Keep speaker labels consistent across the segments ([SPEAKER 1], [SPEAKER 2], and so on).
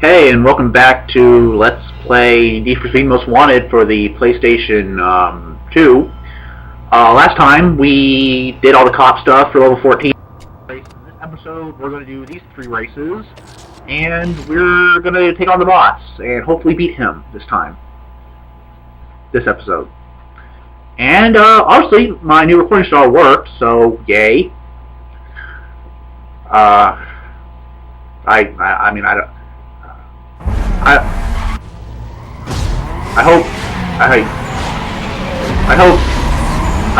[SPEAKER 1] Hey, and welcome back to Let's Play Need for Speed Most Wanted for the PlayStation 2. Last time we did all the cop stuff for level 14. In this episode, we're going to do these 3 races, and we're going to take on the boss and hopefully beat him this time. This episode. And obviously, my new recording style worked, so yay. I mean, I don't. I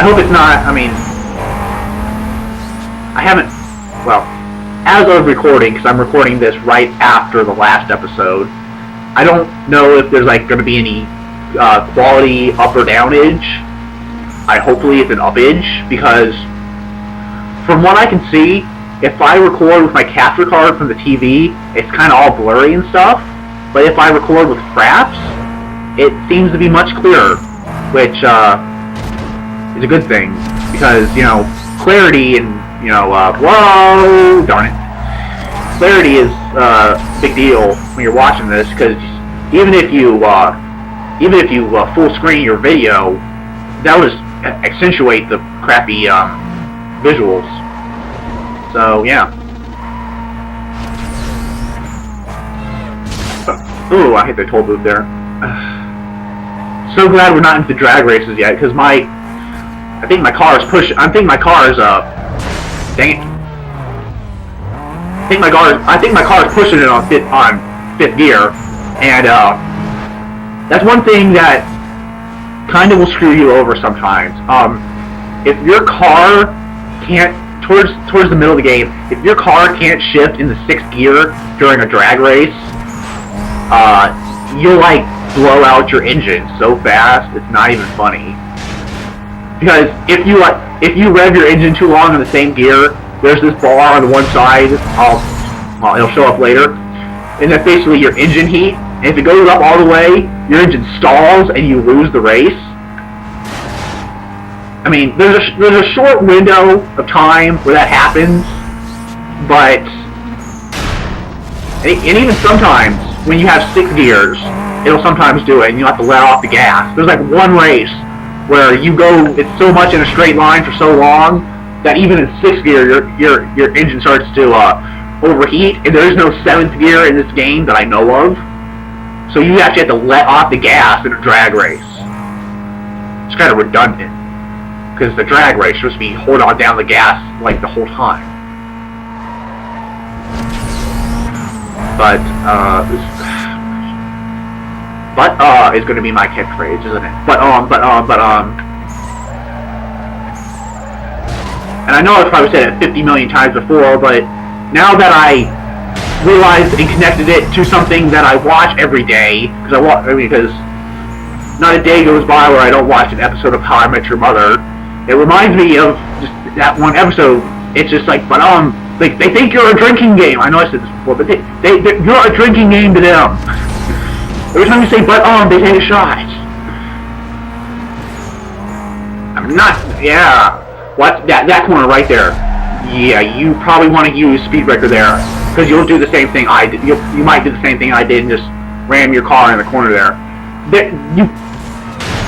[SPEAKER 1] hope it's not, I mean, I haven't, well, as of recording, because I'm recording this right after the last episode, I don't know if there's, like, going to be any quality up or downage. Hopefully it's an upage, because from what I can see, if I record with my capture card from the TV, it's kind of all blurry and stuff. But if I record with fraps, it seems to be much clearer, which is a good thing, because, you know, clarity and, you know, whoa, darn it. Clarity is a big deal when you're watching this, because even if you full screen your video, that would accentuate the crappy visuals. So, yeah. Ooh, I hit the toll booth there. So glad we're not into the drag races yet, because I think my car is pushing. I think my car is dang it. I think my car is pushing it on fifth gear, and that's one thing that kind of will screw you over sometimes. If your car can't towards the middle of the game, if your car can't shift in the 6th gear during a drag race, you'll like blow out your engine so fast it's not even funny. Because if you rev your engine too long in the same gear, there's this bar on the one side. It'll show up later, and that's basically your engine heat. And if it goes up all the way, your engine stalls and you lose the race. I mean, there's a short window of time where that happens, but and even sometimes when you have 6 gears, it'll sometimes do it, and you have to let off the gas. There's like one race where you go, it's so much in a straight line for so long that even in 6th gear, your engine starts to overheat, and there is no 7th gear in this game that I know of. So you actually have to let off the gas in a drag race. It's kind of redundant, because the drag race is supposed to be hold on down the gas like the whole time. But is going to be my catchphrase, isn't it? And I know I've probably said it 50 million times before, but now that I realized and connected it to something that I watch every day, because not a day goes by where I don't watch an episode of How I Met Your Mother. It reminds me of just that one episode. It's just like, they think you're a drinking game. I know I said this before, but you're a drinking game to them. Every time you say they take a shot. I'm not, yeah. What? That corner right there. Yeah, you probably want to use speed breaker there, because you'll do the same thing I did. You might do the same thing I did and just ram your car in the corner there.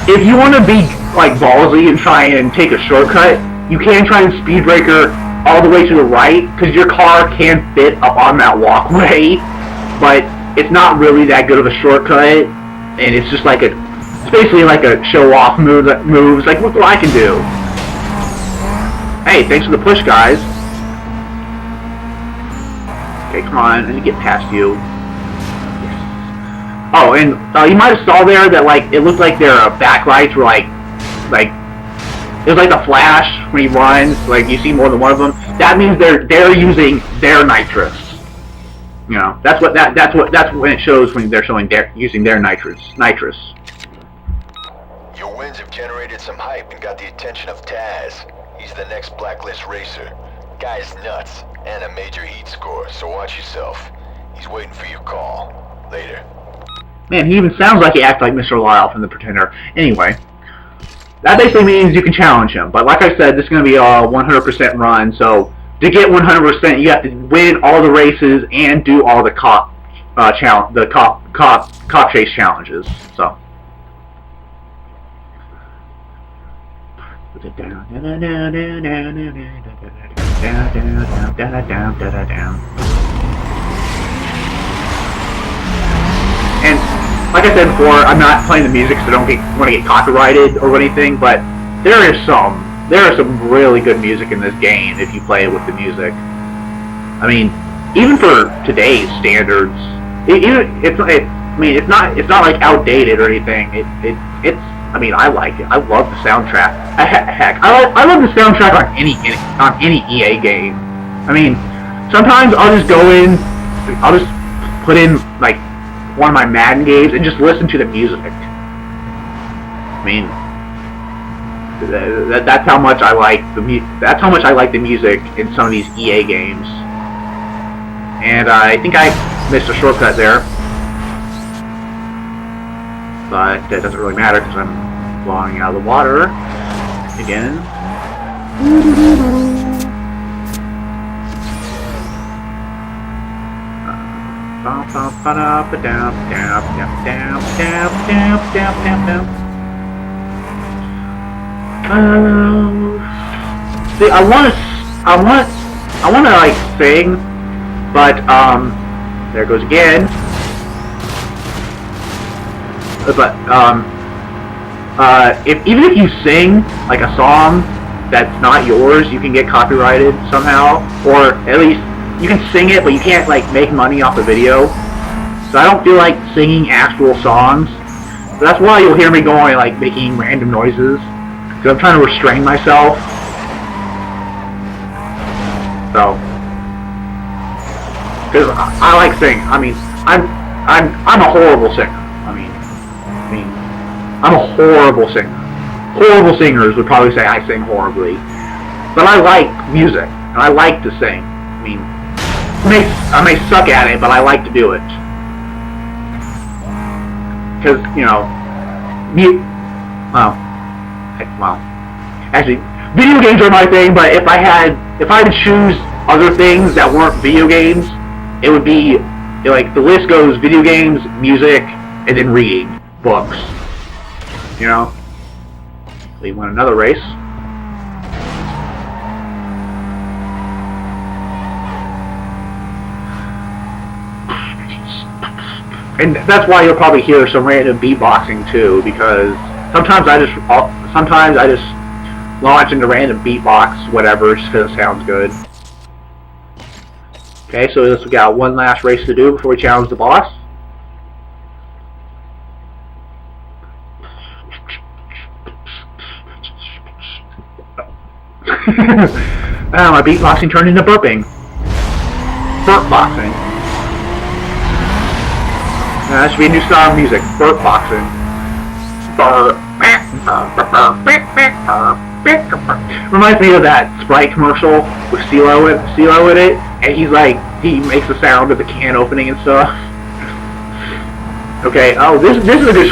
[SPEAKER 1] If you want to be like ballsy and try and take a shortcut, you can try and speed breaker all the way to the right, because your car can fit up on that walkway, but it's not really that good of a shortcut, and it's just like it's basically like a show-off move that moves, like, look what I can do. Hey, thanks for the push, guys. Okay, come on, let me get past you. Yes. Oh, and you might have saw there that, like, it looked like their backlights were like, it was like a flash when he runs, like, you see more than one of them. That means they're using their nitrous. You know, that's when it shows when they're using their nitrous.
[SPEAKER 2] Your wins have generated some hype and got the attention of Taz. He's the next blacklist racer. Guy's nuts and a major heat score, so watch yourself. He's waiting for your call. Later.
[SPEAKER 1] Man, he even sounds like he acts like Mr. Lyle from The Pretender. Anyway, that basically means you can challenge him. But like I said, this is going to be a 100% run, so to get 100%, you have to win all the races and do all the cop the cop chase challenges. So. And like I said before, I'm not playing the music so I don't want to get copyrighted or anything, but there is some really good music in this game if you play it with the music. I mean, even for today's standards, it's not like outdated or anything. I mean, I like it. I love the soundtrack. Heck, I love the soundtrack on any EA game. I mean, sometimes I'll just put in like one of my Madden games and just listen to the music. I mean, that's how much I like the music in some of these EA games. And I think I missed a shortcut there, but that doesn't really matter because I'm falling out of the water again. See, I want to like sing, but there it goes again. But even if you sing like a song that's not yours, you can get copyrighted somehow, or at least you can sing it, but you can't like make money off the video. So I don't feel like singing actual songs. So that's why you'll hear me going like making random noises, because I'm trying to restrain myself. So, because I like singing. I mean, I'm a horrible singer. I mean, I'm a horrible singer. Horrible singers would probably say I sing horribly, but I like music and I like to sing. I mean, I may suck at it, but I like to do it. Because, you know, actually, video games are my thing, but if I had to choose other things that weren't video games, it would be, like, the list goes video games, music, and then reading books. You know? We won another race. And that's why you'll probably hear some random beatboxing too, because sometimes I just launch into random beatbox, whatever, just because it sounds good. Okay, so we got one last race to do before we challenge the boss. My beatboxing turned into burping. Burpboxing. That should be a new style of music. Burpboxing. Reminds me of that Sprite commercial with CeeLo in it, and he makes the sound of the can opening and stuff. Okay. Oh, this is a good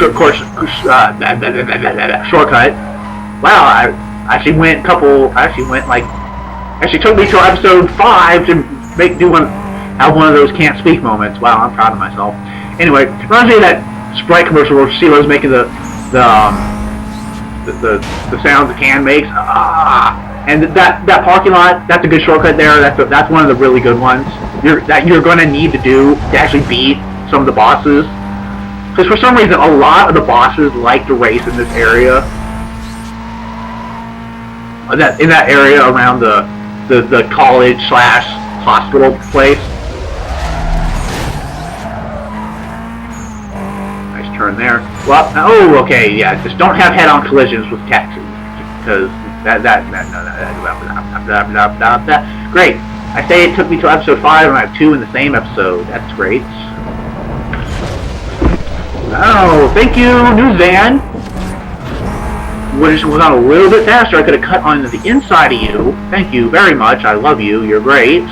[SPEAKER 1] shortcut. Wow, I actually took me to episode 5 to have one of those can't speak moments. Wow, I'm proud of myself. Anyway, reminds me of that Sprite commercial where CeeLo's making the sounds the can makes. And that parking lot, that's a good shortcut there. That's one of the really good ones that you're going to need to do to actually beat some of the bosses. Because for some reason, a lot of the bosses like to race in this area. In that area around the college/hospital place. Nice turn there. Well, oh, okay, yeah. Just don't have head-on collisions with taxis, because Great. I say it took me to episode 5, and I have 2 in the same episode. That's great. Oh, thank you, news van. Was on a little bit faster, I could have cut on the inside of you. Thank you very much. I love you. You're great.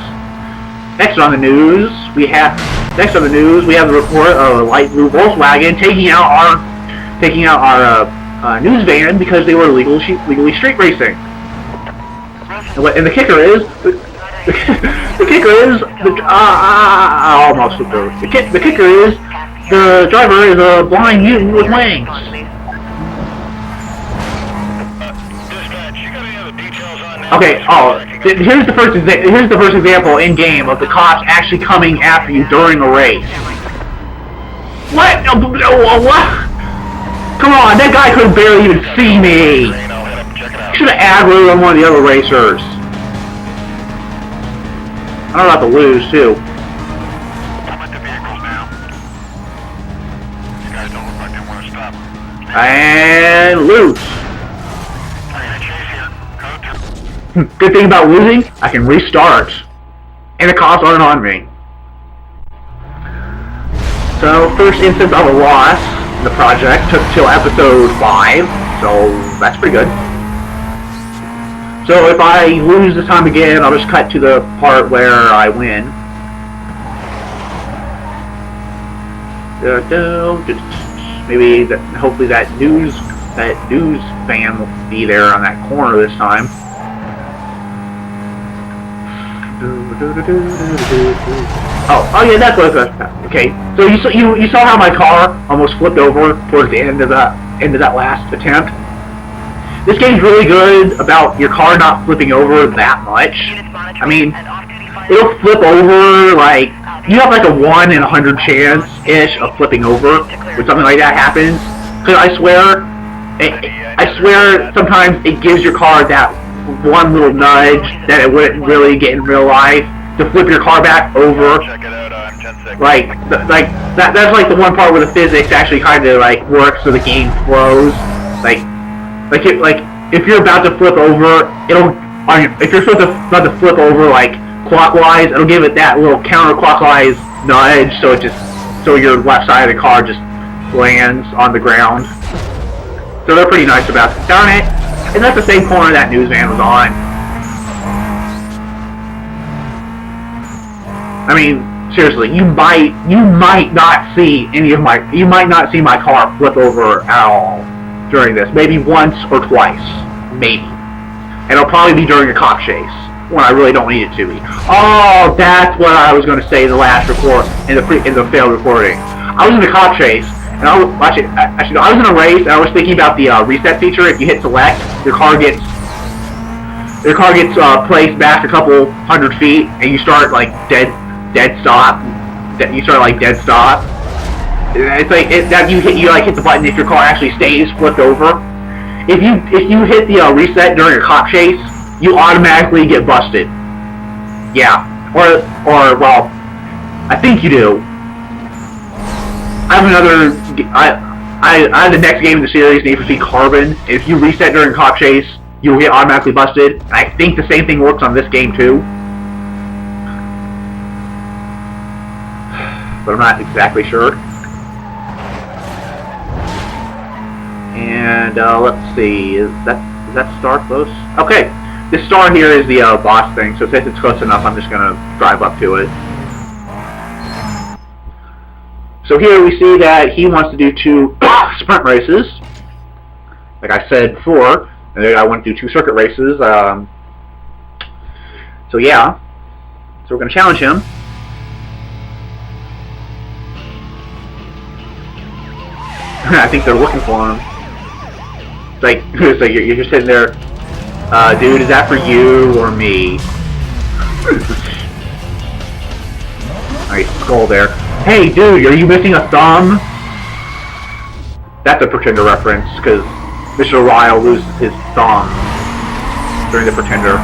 [SPEAKER 1] Next on the news, we have the report of a light blue Volkswagen taking out our news van because they were legally street racing. And the kicker is, The kicker is I almost flipped over. The kicker is the driver is a blind mutant with wings. Okay. Oh, here's the first example in game of the cops actually coming after you during a race. What? What? Come on, that guy could barely even see me. Should have aggroed on one of the other racers. I'm about to lose too.
[SPEAKER 3] I'm at the vehicles now. You guys don't look like they want to stop.
[SPEAKER 1] And lose.
[SPEAKER 3] I'm gonna chase you. Go to.
[SPEAKER 1] Good thing about losing, I can restart. And the cops aren't on me. So, first instance of a loss in the project took till episode 5, so that's pretty good. So if I lose this time again, I'll just cut to the part where I win. Maybe hopefully that news fan will be there on that corner this time. Oh yeah, that's what it was. Okay, so you saw how my car almost flipped over towards the end of that last attempt. This game's really good about your car not flipping over that much. I mean, it'll flip over like you have like a 1 in 100 chance-ish of flipping over when something like that happens. Because I swear sometimes it gives your car that one little nudge that it wouldn't really get in real life to flip your car back over.
[SPEAKER 3] Check it out.
[SPEAKER 1] That's like the one part where the physics actually kind of like works so the game flows. If you're about to flip over, if you're about to flip over like clockwise, it'll give it that little counterclockwise nudge, so your left side of the car just lands on the ground. So they're pretty nice about it. Darn it! And that's the same corner that news van was on. I mean, seriously, you might not see my car flip over at all during this. Maybe once or twice, maybe. And it'll probably be during a cop chase when I really don't need it to be. Oh, that's what I was going to say in the last in the failed recording. I was in the cop chase, and I was in a race, and I was thinking about the reset feature. If you hit select, your car gets placed back a couple hundred feet, and you start like dead stop. It's like you hit the button if your car actually stays flipped over. If you hit the reset during a cop chase, you automatically get busted. Yeah, or well, I think you do. I have the next game in the series, Need for Speed Carbon. If you reset during a cop chase, you'll get automatically busted. And I think the same thing works on this game too. But I'm not exactly sure. And let's see, is that star close? Okay, this star here is the boss thing. So since it's close enough, I'm just gonna drive up to it. So here we see that he wants to do 2 sprint races, like I said before, and then I want to do 2 circuit races. So yeah, so we're gonna challenge him. I think they're looking for him. It's like you're sitting there, dude, is that for you or me? Nice skull there. Hey, dude, are you missing a thumb? That's a Pretender reference, because Mr. Ryle loses his thumb during the Pretender.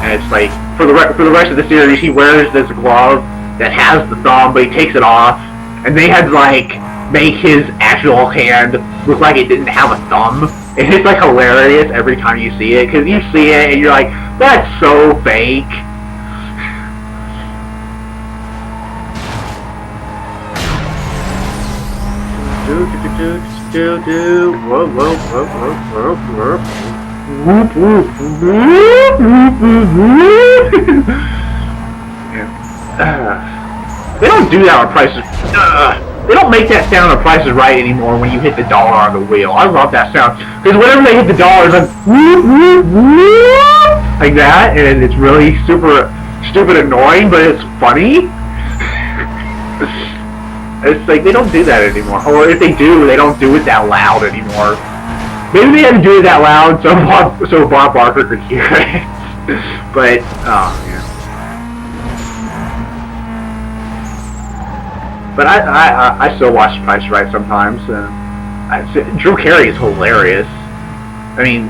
[SPEAKER 1] And it's like, for the rest of the series, he wears this glove that has the thumb, but he takes it off, and they had to, like, make his actual hand look like it didn't have a thumb. And it's, like, hilarious every time you see it, because you see it, and you're like, that's so fake. Whoa, whoa, whoa, whoa, whoa, whoa. Whoop, whoop, whoop, whoop, whoop. They don't do that on Prices. They don't make that sound on Prices Right anymore when you hit the dollar on the wheel. I love that sound because whenever they hit the dollar, it's like whoop, whoop, whoop. like that, and it's really super stupid annoying, but it's funny. It's like they don't do that anymore, or if they do, they don't do it that loud anymore. Maybe they had to do it that loud so Bob Barker could hear it. But yeah. But I still watch Price is Right sometimes. Drew Carey is hilarious. I mean,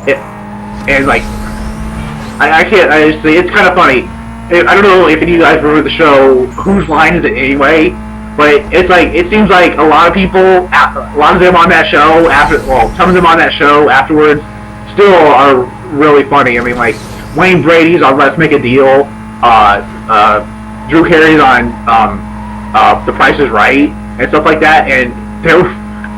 [SPEAKER 1] it, and like, I can't. It's kind of funny. I don't know if any of you guys remember the show. Whose Line Is It Anyway? But it's like it seems like a lot of people, a lot of them on that show some of them on that show afterwards, still are really funny. I mean, like Wayne Brady's on Let's Make a Deal. Drew Carey's on The Price Is Right and stuff like that, and they're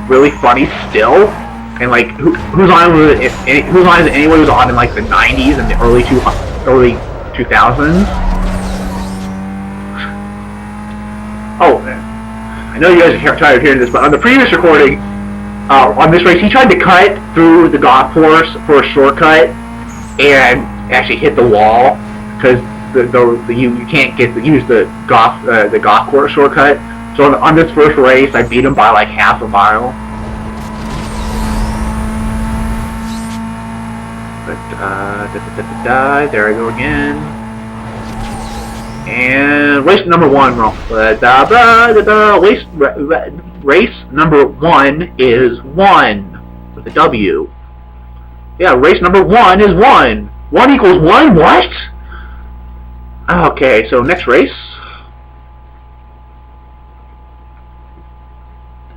[SPEAKER 1] really funny still. And like Whose Line Is It Anyway was on in like the 90s and the early 2000s. Oh, I know you guys are tired of hearing this, but on the previous recording, on this race, he tried to cut through the golf course for a shortcut and actually hit the wall because you can't use the golf course shortcut. So on this first race, I beat him by like half a mile. But there I go again. And race number one, race number one is 1 with a W. Yeah, race number 1 is 1. 1 equals 1? What? Okay, so next race.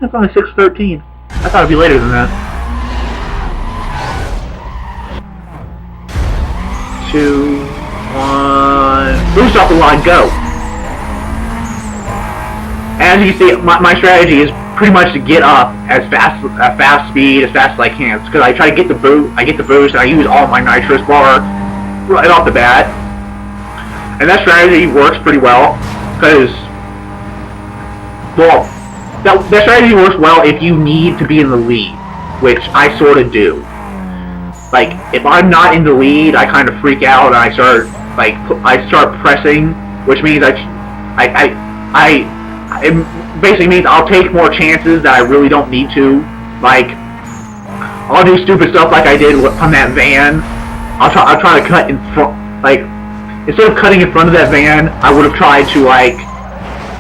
[SPEAKER 1] It's only 6:13. I thought it'd be later than that. 2, 1. Boost off the line, go. As you see, my strategy is pretty much to get up as fast speed as I can, because I try to get the boost. And I use all my nitrous bar right off the bat, and that strategy works pretty well. Because, well, that strategy works well if you need to be in the lead, which I sort of do. Like, if I'm not in the lead, I kind of freak out and I start pressing, which means it basically means I'll take more chances that I really don't need to. Like, I'll do stupid stuff like I did on that van. I'll try to cut in front, like, instead of cutting in front of that van, I would have tried to, like,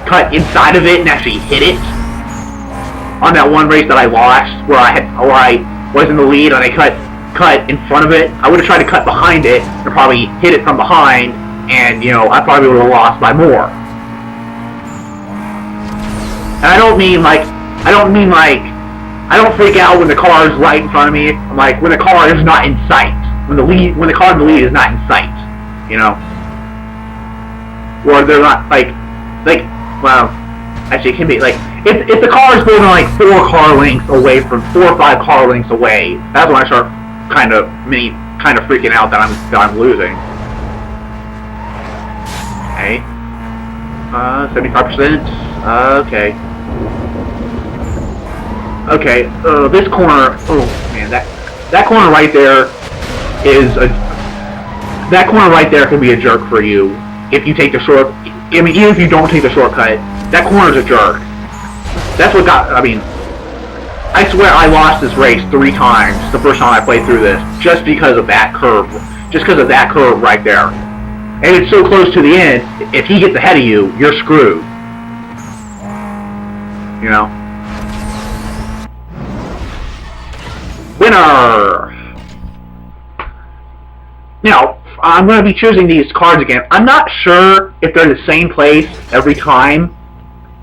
[SPEAKER 1] cut inside of it and actually hit it. On that one race that I lost, where I was in the lead and I cut in front of it, I would have tried to cut behind it and probably hit it from behind, and I probably would have lost by more. And I don't freak out when the car is right in front of me. I'm like, when the car is not in sight, when the car in the lead is not in sight, or they're not well, actually it can be like if the car is going like 4 or 5 car lengths away, that's when I start kind of freaking out that I'm losing. Okay. 75%. Okay. Okay. This corner. Oh man, that corner right there can be a jerk for you if you take the short. I mean, even if you don't take the shortcut, that corner's a jerk. That's what got. I mean, I swear I lost this race 3 times the first time I played through this, just because of that curve. Just because of that curve right there. And it's so close to the end, if he gets ahead of you, you're screwed. Winner! Now, I'm going to be choosing these cards again. I'm not sure if they're the same place every time,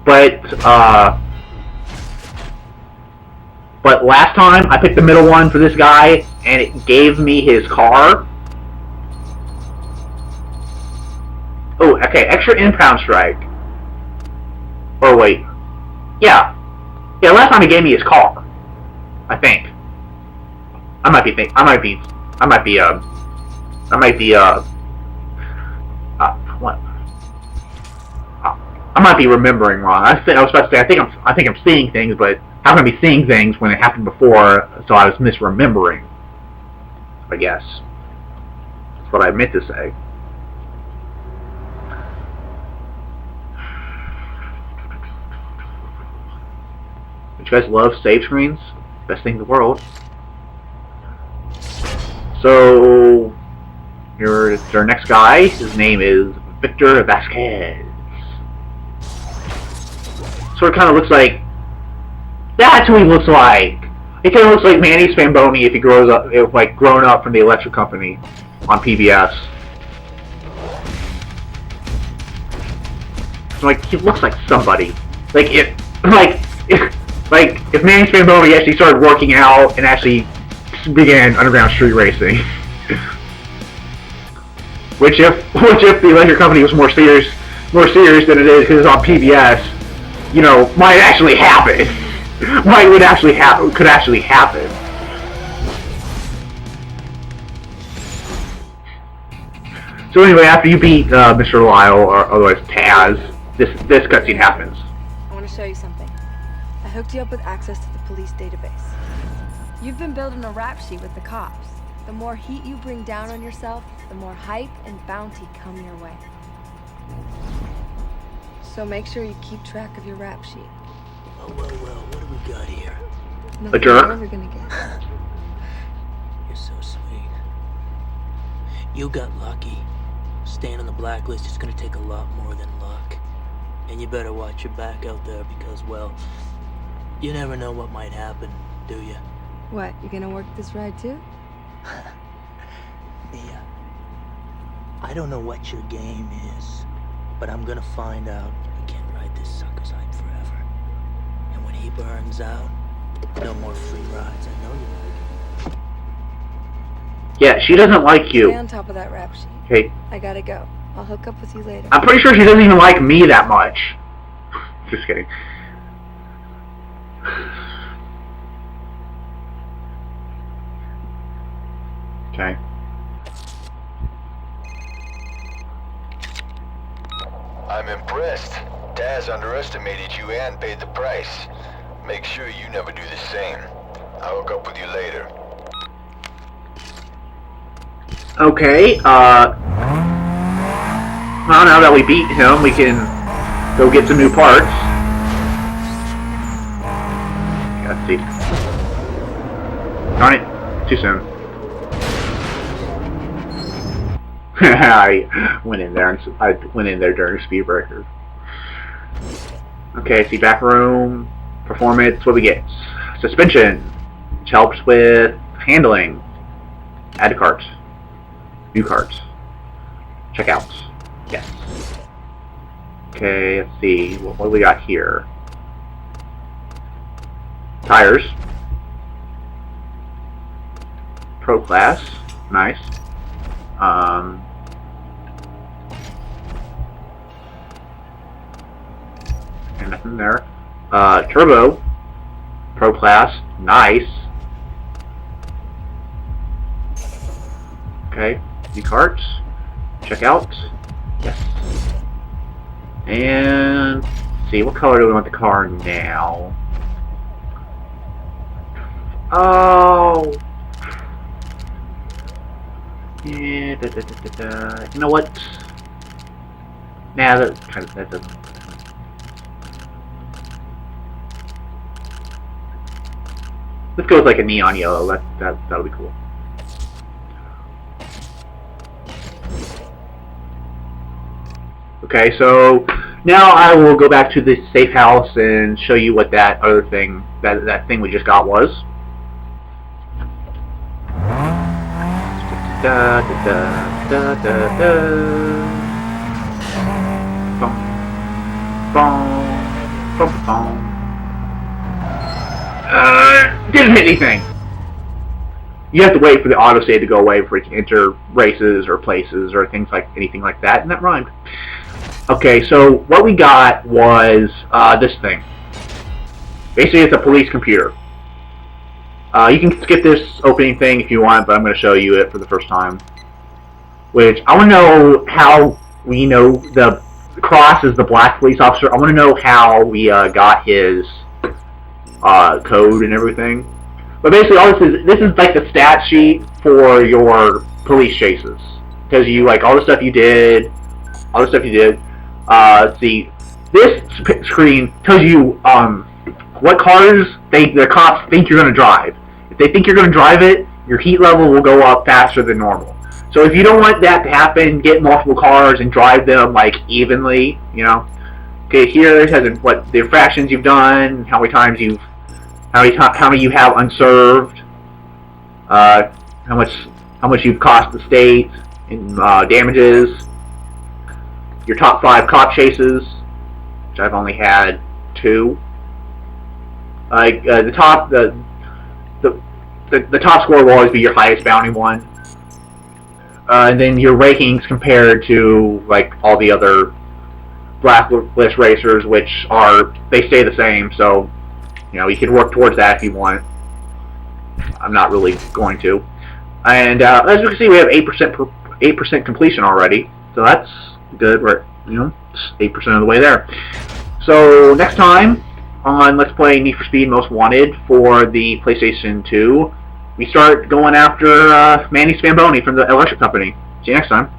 [SPEAKER 1] but last time I picked the middle one for this guy, and it gave me his car. Oh, okay, extra impound strike. Or wait, yeah, last time he gave me his car, I think. I might be remembering wrong. I was about to say I think I'm seeing things, but how can I be seeing things when it happened before? So I was misremembering. I guess. That's what I meant to say. Don't you guys love save screens? Best thing in the world. So, here's our next guy. His name is Victor Vasquez. So it kind of looks like... That's who he looks like! He kind of looks like Manny Spamboni if he grows up, like grown up from the Electric Company on PBS. So, like, he looks like somebody. Like if Manny Spamboni actually started working out and actually began underground street racing. which if the Electric Company was more serious than it is on PBS, you know, might actually happen. Could actually happen. So anyway, after you beat Mr. Lyle, or otherwise Taz, this cutscene happens.
[SPEAKER 4] I want to show you something. I hooked you up with access to the police database. You've been building a rap sheet with the cops. The more heat you bring down on yourself, the more hype and bounty come your way. So make sure you keep track of your rap sheet.
[SPEAKER 5] Well, what do we got here?
[SPEAKER 4] Nothing
[SPEAKER 1] jerk.
[SPEAKER 4] you're ever gonna get.
[SPEAKER 5] You're so sweet. You got lucky. Staying on the blacklist is gonna take a lot more than luck. And you better watch your back out there because, well, you never know what might happen, do you?
[SPEAKER 4] What, you gonna work this ride too?
[SPEAKER 5] Mia, I don't know what your game is, but I'm gonna find out. I can't ride this sucker's hype forever. And when he burns out, no more free rides. I know you like it.
[SPEAKER 1] Yeah, she doesn't like you.
[SPEAKER 4] Stay on top of that rap sheet.
[SPEAKER 1] Okay,
[SPEAKER 4] I gotta go. I'll hook up with you later.
[SPEAKER 1] I'm pretty sure she doesn't even like me that much. Just kidding. Okay.
[SPEAKER 2] I'm impressed. Taz underestimated you and paid the price. Make sure you never do the same. I'll hook up with you later.
[SPEAKER 1] Okay, well, now that we beat him, we can go get some new parts. Okay, let's see. Darn it, too soon. I went in there during speed breaker. Okay, see, back room, performance, what do we get? Suspension, which helps with handling. Add to cart. New cart. Checkouts. Yes. Okay, let's see, what do we got here? Tires. Pro class, nice. And nothing there. Turbo, Pro class, nice. Okay, new carts, check out, yes. And let's see, what color do we want the car now? Oh, yeah, you know what? Nah, that doesn't. Let's go with like a neon yellow. That'll be cool. Okay, so now I will go back to the safe house and show you what that other thing, that thing we just got was. Da da da da da da. Bum, bum, bum, bum. Didn't hit anything. You have to wait for the autosave to go away before you can enter races or places or things like anything like that, and that rhymed. Okay, so what we got was this thing. Basically, it's a police computer. You can skip this opening thing if you want, but I'm going to show you it for the first time. Which, I want to know how we know the Cross is the black police officer. I want to know how we got his code and everything. But basically, all this is like the stat sheet for your police chases. Tells you like all the stuff you did, let's see, this screen tells you what cars the cops think you're going to drive. If they think you're going to drive it, your heat level will go up faster than normal. So if you don't want that to happen, get multiple cars and drive them like evenly. You know. Okay, here it has what the infractions you've done, how many you have unserved, how much you've cost the state in damages, your top 5 cop chases, which I've only had 2. The top score will always be your highest bounty one, and then your rankings compared to like all the other blacklist racers, which they stay the same. So you know you can work towards that if you want. I'm not really going to. And as you can see, we have 8% completion already, so that's good. We're 8% of the way there. So next time on Let's Play Need for Speed Most Wanted for the PlayStation 2, we start going after Manny Spamboni from the electric company. See you next time.